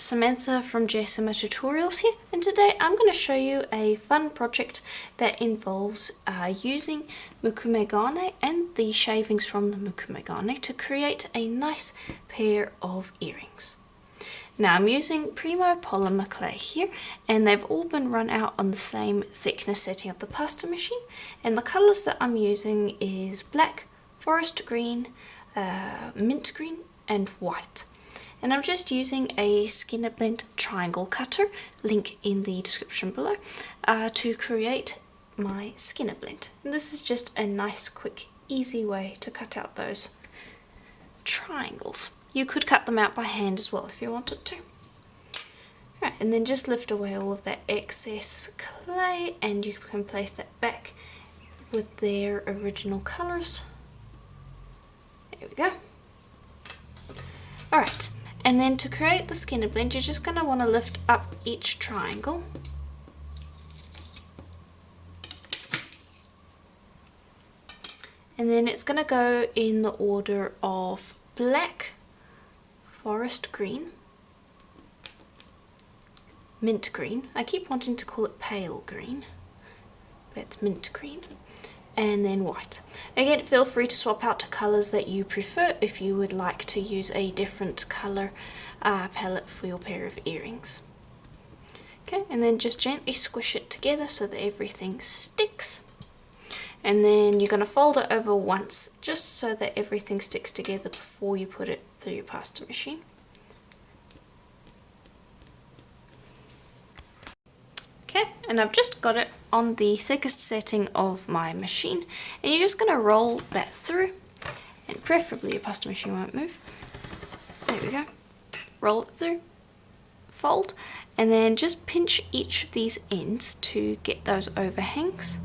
Samantha from Jessima Tutorials here, and today I'm going to show you a fun project that involves using Mokume Gane and the shavings from the Mokume Gane to create a nice pair of earrings. Now I'm using Primo Polymer clay here, and they've all been run out on the same thickness setting of the pasta machine, and the colours that I'm using is black, forest green, mint green and white. And I'm just using a Skinner Blend triangle cutter, link in the description below, to create my Skinner Blend. And this is just a nice, quick, easy way to cut out those triangles. You could cut them out by hand as well if you wanted to. Right, and then just lift away all of that excess clay, and you can place that back with their original colours. There we go. Alright. And then to create the Skinner Blend, you're just going to want to lift up each triangle. And then it's going to go in the order of black, forest green, mint green. I keep wanting to call it pale green, but it's mint green. And then white. Again, feel free to swap out to colours that you prefer if you would like to use a different colour palette for your pair of earrings. Okay, and then just gently squish it together so that everything sticks. And then you're going to fold it over once just so that everything sticks together before you put it through your pasta machine. Okay, and I've just got it on the thickest setting of my machine, and you're just going to roll that through, and preferably your pasta machine won't move. There we go. Roll it through, fold, and then just pinch each of these ends to get those overhangs.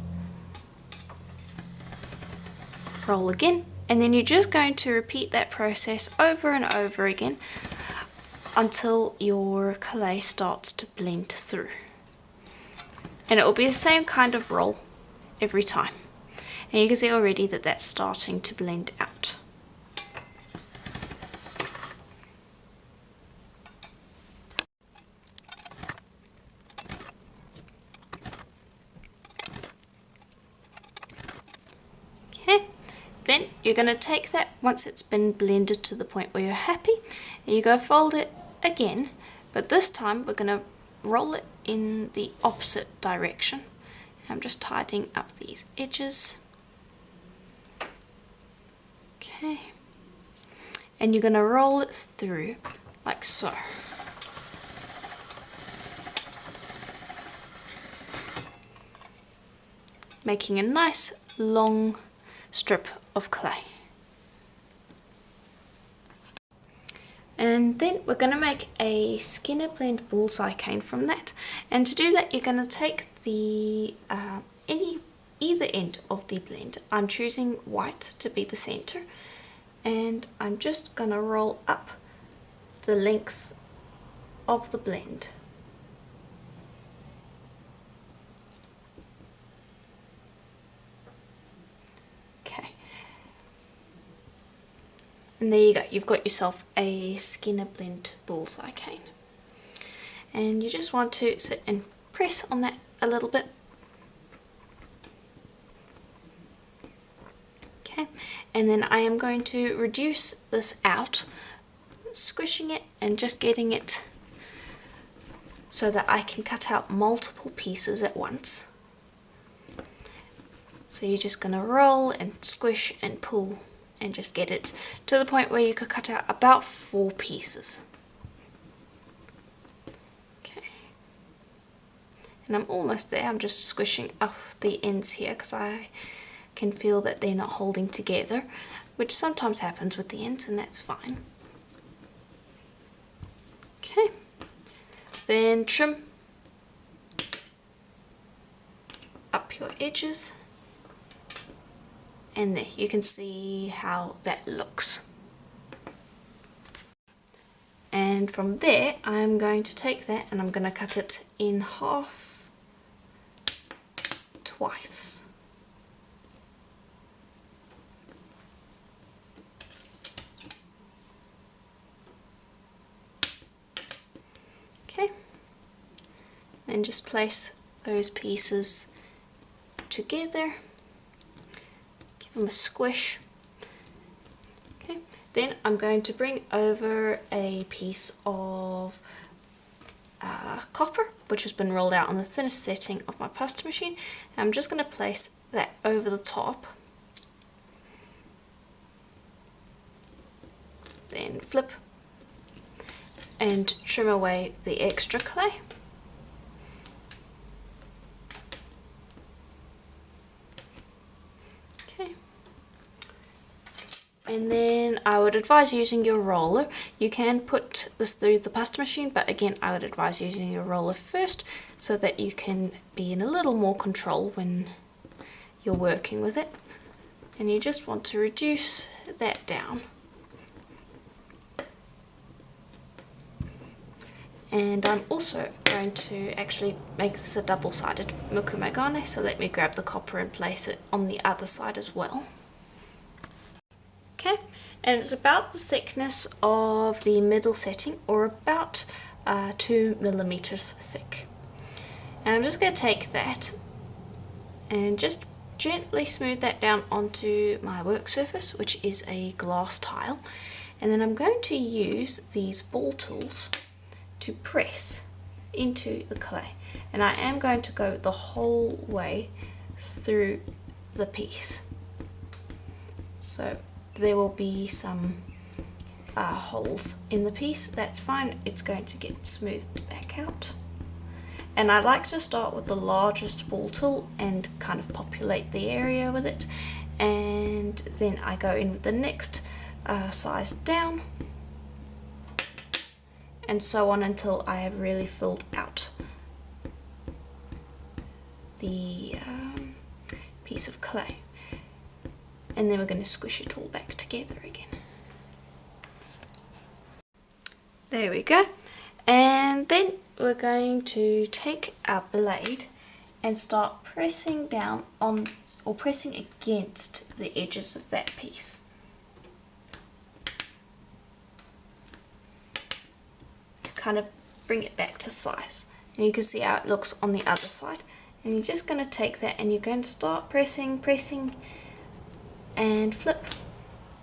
Roll again, and then you're just going to repeat that process over and over again until your clay starts to blend through. And it will be the same kind of roll every time. And you can see already that that's starting to blend out. Okay, then you're going to take that once it's been blended to the point where you're happy, and you go fold it again, but this time we're going to roll it in the opposite direction. I'm just tidying up these edges. Okay, and you're going to roll it through like so. Making a nice long strip of clay. And then we're going to make a Skinner Blend bullseye cane from that. And to do that, you're going to take the either end of the blend. I'm choosing white to be the center, and I'm just going to roll up the length of the blend. And there you go, you've got yourself a Skinner Blend bullseye cane. And you just want to sit and press on that a little bit. Okay, and then I am going to reduce this out, squishing it and just getting it so that I can cut out multiple pieces at once. So you're just going to roll and squish and pull and just get it to the point where you could cut out about 4 pieces. Okay. And I'm almost there. I'm just squishing off the ends here because I can feel that they're not holding together, which sometimes happens with the ends, and that's fine. Okay. Then trim up your edges. And there, you can see how that looks. And from there, I'm going to take that and I'm going to cut it in half twice. and just place those pieces together, give them a squish. Okay, then I'm going to bring over a piece of copper, which has been rolled out on the thinnest setting of my pasta machine. And I'm just going to place that over the top, then flip and trim away the extra clay. Okay. And then I would advise using your roller. You can put this through the pasta machine, but again I would advise using your roller first so that you can be in a little more control when you're working with it. And you just want to reduce that down. And I'm also going to actually make this a double-sided Mokume Gane, so let me grab the copper and place it on the other side as well. Okay, and it's about the thickness of the middle setting, or about 2 millimeters thick. And I'm just going to take that and just gently smooth that down onto my work surface, which is a glass tile. And then I'm going to use these ball tools to press into the clay. And I am going to go the whole way through the piece. So there will be some holes in the piece. That's fine, it's going to get smoothed back out. And I like to start with the largest ball tool and kind of populate the area with it, and then I go in with the next size down, and so on until I have really filled out the piece of clay. And then we're going to squish it all back together again. There we go. And then we're going to take our blade and start pressing down on, or pressing against the edges of that piece. To kind of bring it back to size. And you can see how it looks on the other side. And you're just going to take that and you're going to start pressing, and flip.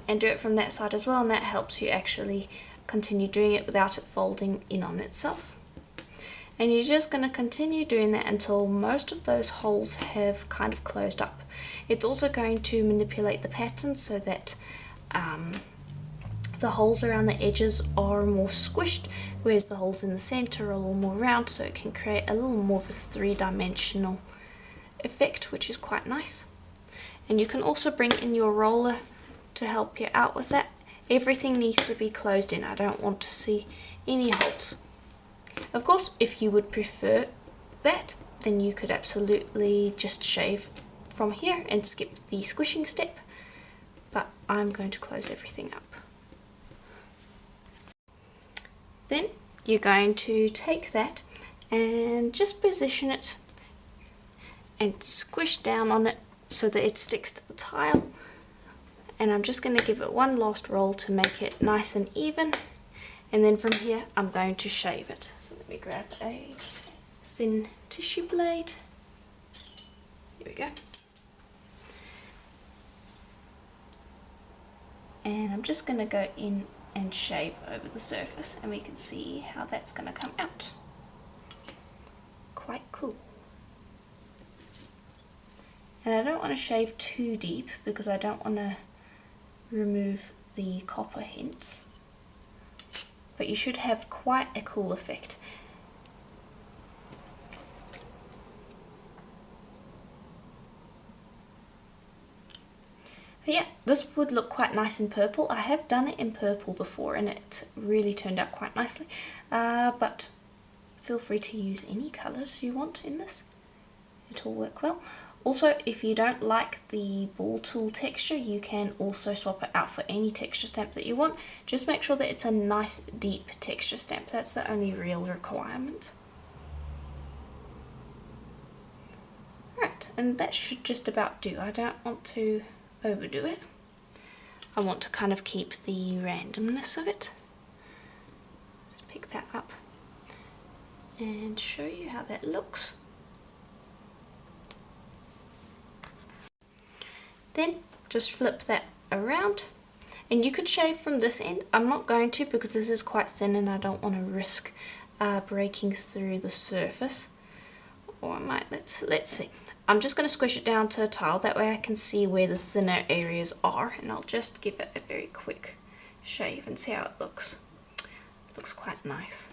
And do it from that side as well, and that helps you actually continue doing it without it folding in on itself. And you're just going to continue doing that until most of those holes have kind of closed up. It's also going to manipulate the pattern so that the holes around the edges are more squished, whereas the holes in the center are a little more round, so it can create a little more of a three-dimensional effect, which is quite nice. And you can also bring in your roller to help you out with that. Everything needs to be closed in. I don't want to see any holes. Of course, if you would prefer that, then you could absolutely just shave from here and skip the squishing step, but I'm going to close everything up. Then you're going to take that and just position it and squish down on it so that it sticks to the tile. And I'm just going to give it one last roll to make it nice and even, and then from here I'm going to shave it. So let me grab a thin tissue blade. Here we go. And I'm just going to go in and shave over the surface, and we can see how that's going to come out. Quite cool. And I don't want to shave too deep because I don't want to remove the copper hints, but you should have quite a cool effect. But yeah, this would look quite nice in purple. I have done it in purple before and it really turned out quite nicely, but feel free to use any colours you want in this. It'll work well. Also, if you don't like the ball tool texture, you can also swap it out for any texture stamp that you want. Just make sure that it's a nice deep texture stamp. That's the only real requirement. Alright, and that should just about do. I don't want to overdo it. I want to kind of keep the randomness of it. Just pick that up. and show you how that looks. Then just flip that around, and you could shave from this end. I'm not going to because this is quite thin and I don't want to risk breaking through the surface. Or I might, let's see. I'm just going to squish it down to a tile, that way I can see where the thinner areas are, and I'll just give it a very quick shave and see how it looks. It looks quite nice.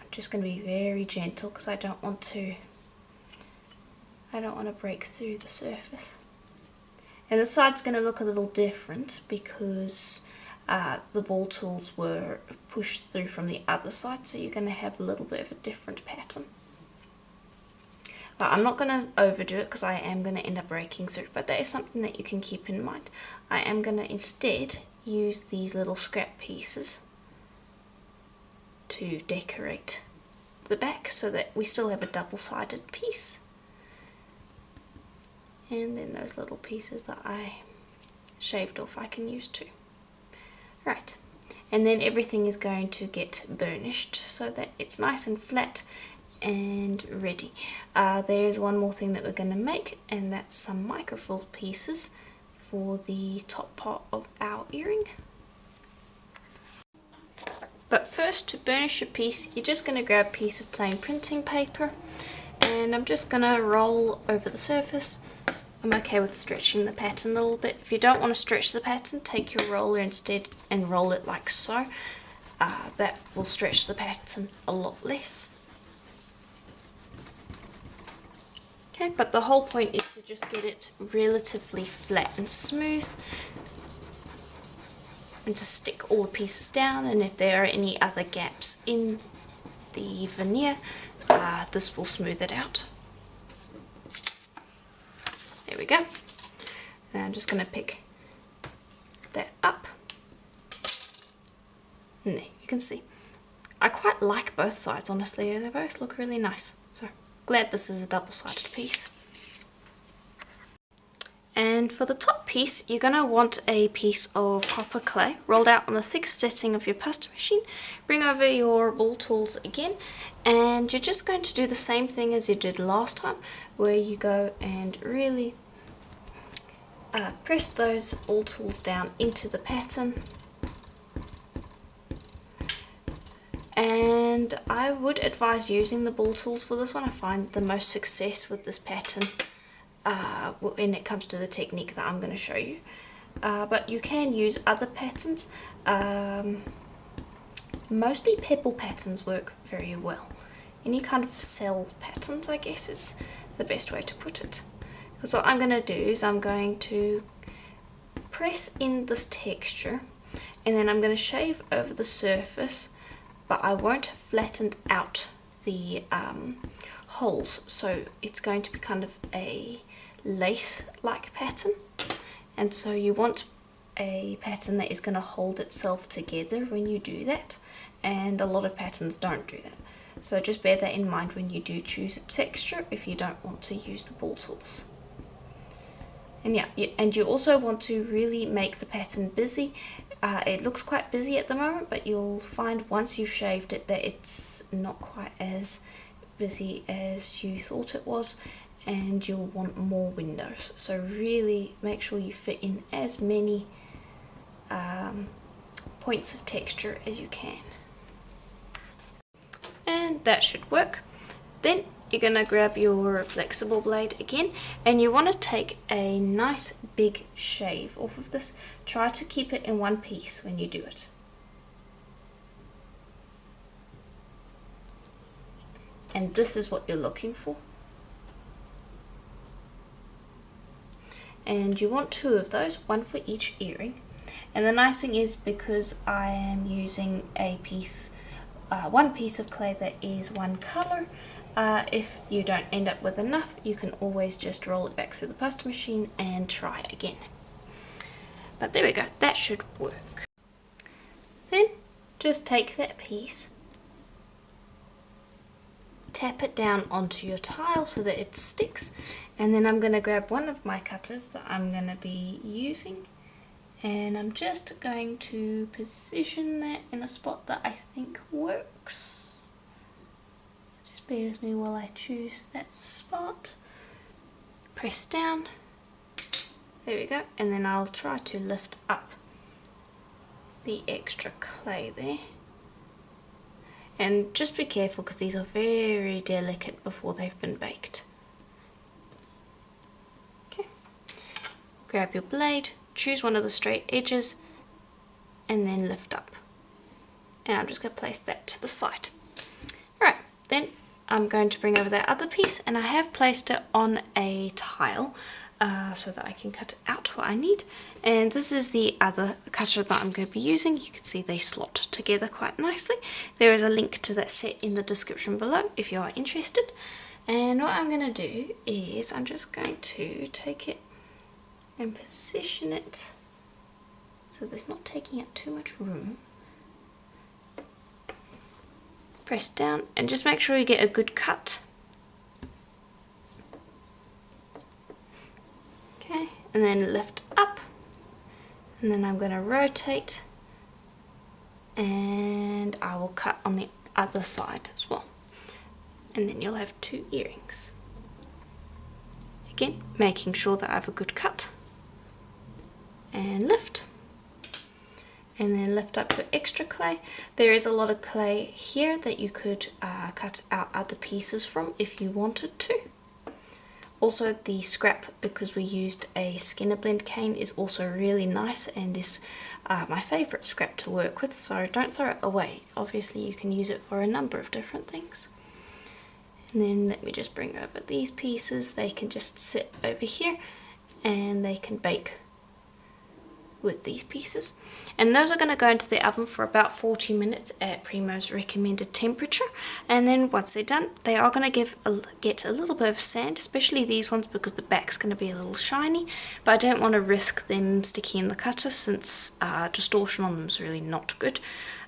I'm just going to be very gentle because I don't want to break through the surface. And the side's going to look a little different because the ball tools were pushed through from the other side, so you're going to have a little bit of a different pattern. But I'm not going to overdo it because I am going to end up breaking through, but that is something that you can keep in mind. I am going to instead use these little scrap pieces to decorate the back so that we still have a double-sided piece. And then those little pieces that I shaved off I can use too. Right, and then everything is going to get burnished so that it's nice and flat and ready. There's one more thing that we're going to make, and that's some microfill pieces for the top part of our earring. But first, to burnish a piece, you're just going to grab a piece of plain printing paper, and I'm just going to roll over the surface. I'm okay with stretching the pattern a little bit. If you don't want to stretch the pattern, take your roller instead and roll it like so. That will stretch the pattern a lot less. Okay, but the whole point is to just get it relatively flat and smooth, and to stick all the pieces down, and if there are any other gaps in the veneer, this will smooth it out. There we go. Now I'm just going to pick that up, and there you can see. I quite like both sides, honestly. They both look really nice. So glad this is a double-sided piece. And for the top piece, you're going to want a piece of copper clay rolled out on the thick setting of your pasta machine. Bring over your ball tools again, and you're just going to do the same thing as you did last time, where you go and really press those ball tools down into the pattern. And I would advise using the ball tools for this one. I find the most success with this pattern when it comes to the technique that I'm going to show you. But you can use other patterns. Mostly pebble patterns work very well. Any kind of cell patterns, I guess, is the best way to put it. Because what I'm going to do is I'm going to press in this texture, and then I'm going to shave over the surface, but I won't have flattened out the holes, so it's going to be kind of a lace-like pattern. And so you want a pattern that is going to hold itself together when you do that, and a lot of patterns don't do that. So just bear that in mind when you do choose a texture if you don't want to use the ball tools. And yeah, and you also want to really make the pattern busy. It looks quite busy at the moment, but you'll find once you've shaved it that it's not quite as busy as you thought it was, and you'll want more windows. So really make sure you fit in as many points of texture as you can. And that should work. Then you're going to grab your flexible blade again, and you want to take a nice big shave off of this. Try to keep it in one piece when you do it. And this is what you're looking for. And you want two of those, one for each earring. And the nice thing is, because I am using a piece, one piece of clay that is one color, if you don't end up with enough, you can always just roll it back through the pasta machine and try again. But there we go, that should work. Then just take that piece, tap it down onto your tile so that it sticks, and then I'm going to grab one of my cutters that I'm going to be using, and I'm just going to position that in a spot that I think works. bear with me while I choose that spot. Press down. There we go. And then I'll try to lift up the extra clay there. And just be careful because these are very delicate before they've been baked. Okay. Grab your blade, choose one of the straight edges, and then lift up. And I'm just going to place that to the side. Alright, then I'm going to bring over that other piece, and I have placed it on a tile so that I can cut out what I need. And this is the other cutter that I'm going to be using. You can see they slot together quite nicely. There is a link to that set in the description below if you are interested. And what I'm going to do is I'm just going to take it and position it so that it's not taking up too much room. Press down and just make sure you get a good cut. Okay, and then lift up, and then I'm going to rotate, and I will cut on the other side as well, and then you'll have 2 earrings. Again, making sure that I have a good cut, and lift. And then lift up your extra clay. There is a lot of clay here that you could cut out other pieces from if you wanted to. Also the scrap, because we used a Skinner blend cane, is also really nice and is my favourite scrap to work with, so don't throw it away. Obviously you can use it for a number of different things. And then let me just bring over these pieces. They can just sit over here and they can bake with these pieces, and those are going to go into the oven for about 40 minutes at Primo's recommended temperature. And then once they're done, they are going to get a little bit of sand, especially these ones because the back's going to be a little shiny, but I don't want to risk them sticking in the cutter since distortion on them is really not good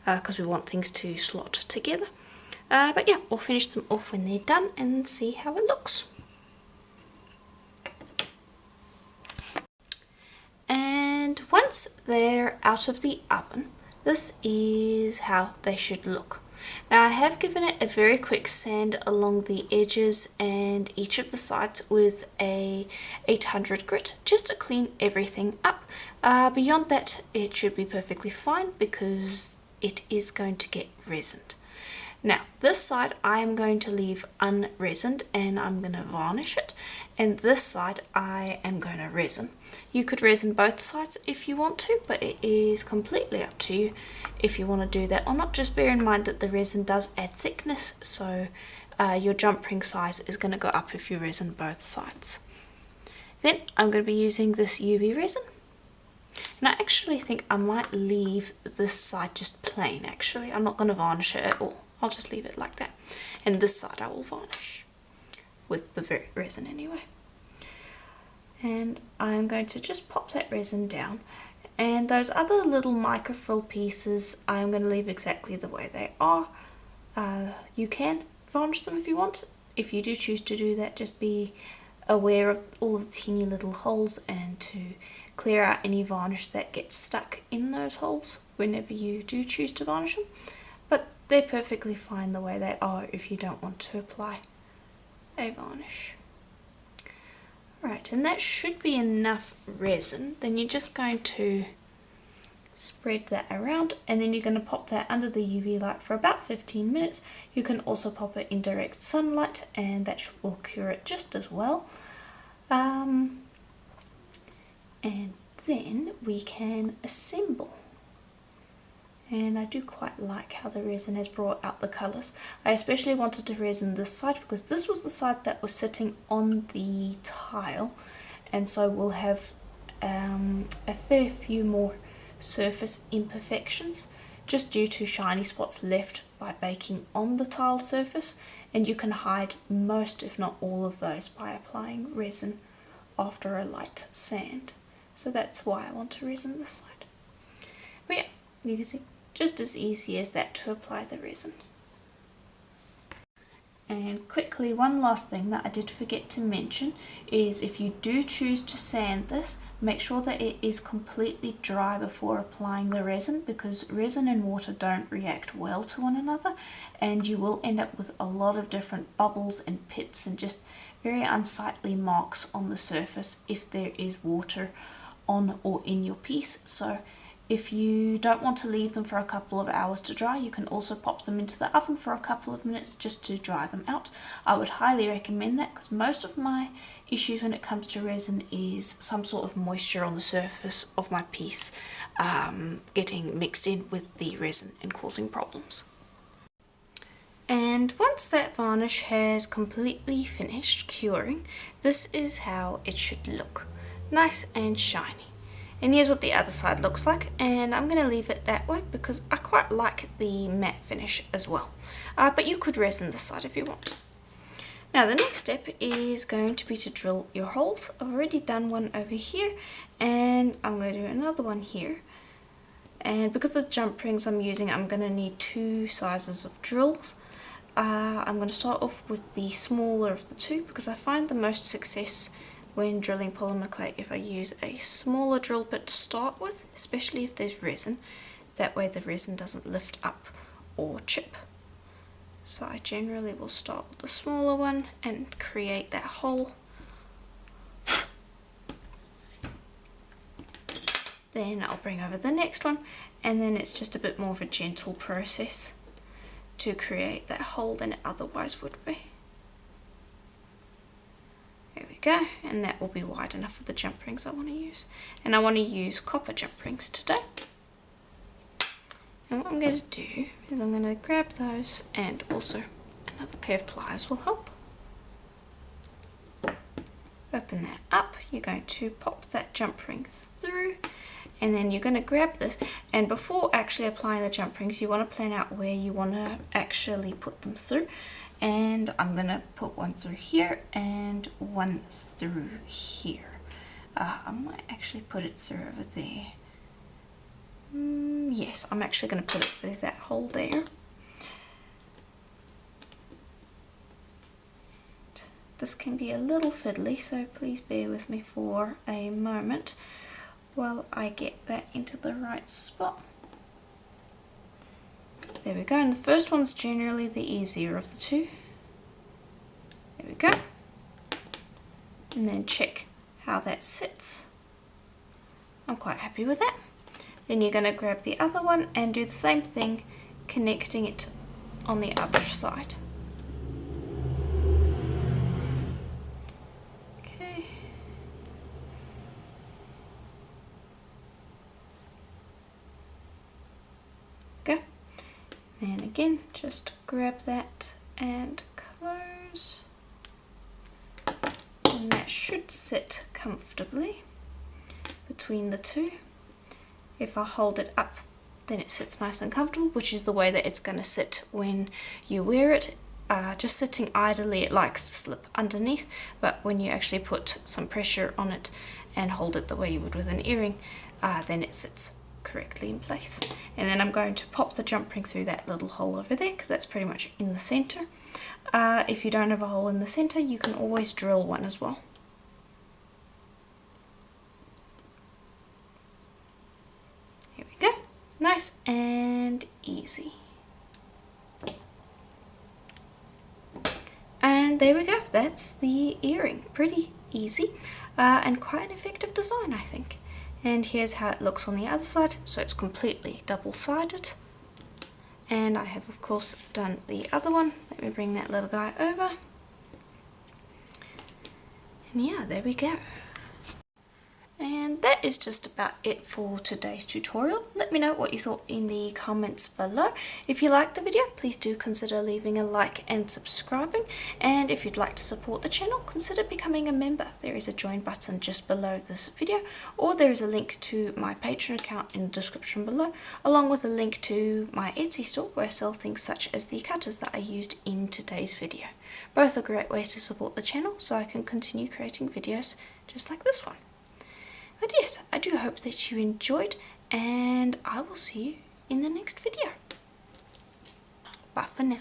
because we want things to slot together. But yeah, we'll finish them off when they're done and see how it looks. And once they're out of the oven, this is how they should look. Now I have given it a very quick sand along the edges and each of the sides with a 800 grit just to clean everything up. Beyond that it should be perfectly fine because it is going to get resined. Now this side I am going to leave unresined and I'm going to varnish it, and this side I am going to resin. You could resin both sides if you want to, but it is completely up to you if you want to do that or not. Just bear in mind that the resin does add thickness, so your jump ring size is going to go up if you resin both sides. Then I'm going to be using this UV resin, and I actually think I might leave this side just plain. Actually, I'm not going to varnish it at all. I'll just leave it like that, and this side I will varnish with the resin anyway. And I'm going to just pop that resin down, and those other little microfrill pieces I'm going to leave exactly the way they are. You can varnish them if you want. If you do choose to do that, just be aware of all of the teeny little holes and to clear out any varnish that gets stuck in those holes whenever you do choose to varnish them. But they're perfectly fine the way they are if you don't want to apply a varnish. Right, and that should be enough resin. Then you're just going to spread that around, and then you're going to pop that under the UV light for about 15 minutes. You can also pop it in direct sunlight and that will cure it just as well. And then we can assemble. And I do quite like how the resin has brought out the colours. I especially wanted to resin this side because this was the side that was sitting on the tile, and so we'll have a fair few more surface imperfections just due to shiny spots left by baking on the tile surface, and you can hide most if not all of those by applying resin after a light sand. So that's why I want to resin this side. But yeah, you can see just as easy as that to apply the resin. And quickly, one last thing that I did forget to mention is if you do choose to sand this, make sure that it is completely dry before applying the resin, because resin and water don't react well to one another, and you will end up with a lot of different bubbles and pits and just very unsightly marks on the surface if there is water on or in your piece. So if you don't want to leave them for a couple of hours to dry, you can also pop them into the oven for a couple of minutes just to dry them out. I would highly recommend that, because most of my issues when it comes to resin is some sort of moisture on the surface of my piece getting mixed in with the resin and causing problems. And once that varnish has completely finished curing, this is how it should look. Nice and shiny. And here's what the other side looks like, and I'm going to leave it that way because I quite like the matte finish as well. But you could resin this side if you want. Now the next step is going to be to drill your holes. I've already done one over here, and I'm going to do another one here. And because of the jump rings I'm using, I'm going to need 2 sizes of drills. I'm going to start off with the smaller of the 2 because I find the most success when drilling polymer clay if I use a smaller drill bit to start with, especially if there's resin. That way the resin doesn't lift up or chip. So I generally will start with the smaller one and create that hole. Then I'll bring over the next one, and then it's just a bit more of a gentle process to create that hole than it otherwise would be. There we go, and that will be wide enough for the jump rings I want to use. And I want to use copper jump rings today. And what I'm going to do is I'm going to grab those, and also another pair of pliers will help. Open that up, you're going to pop that jump ring through, and then you're going to grab this, and before actually applying the jump rings you want to plan out where you want to actually put them through. And I'm going to put one through here and one through here. I might actually put it through over there. Yes, I'm actually going to put it through that hole there. And this can be a little fiddly, so please bear with me for a moment while I get that into the right spot. There we go, and the first one's generally the easier of the 2. There we go. And then check how that sits. I'm quite happy with that. Then you're going to grab the other one and do the same thing, connecting it on the other side. Okay. Go. And again, just grab that and close. And that should sit comfortably between the 2. If I hold it up, then it sits nice and comfortable, which is the way that it's going to sit when you wear it. Just sitting idly, it likes to slip underneath, but when you actually put some pressure on it and hold it the way you would with an earring, then it sits correctly in place. And then I'm going to pop the jump ring through that little hole over there, because that's pretty much in the center. If you don't have a hole in the center, you can always drill one as well. Here we go, nice and easy. And there we go, that's the earring. Pretty easy and quite an effective design, I think. And here's how it looks on the other side, so it's completely double-sided. And I have of course done the other one. Let me bring that little guy over. And yeah, there we go. And that is just about it for today's tutorial. Let me know what you thought in the comments below. If you liked the video, please do consider leaving a like and subscribing. And if you'd like to support the channel, consider becoming a member. There is a join button just below this video, or there is a link to my Patreon account in the description below, along with a link to my Etsy store where I sell things such as the cutters that I used in today's video. Both are great ways to support the channel so I can continue creating videos just like this one. But yes, I do hope that you enjoyed, and I will see you in the next video. Bye for now.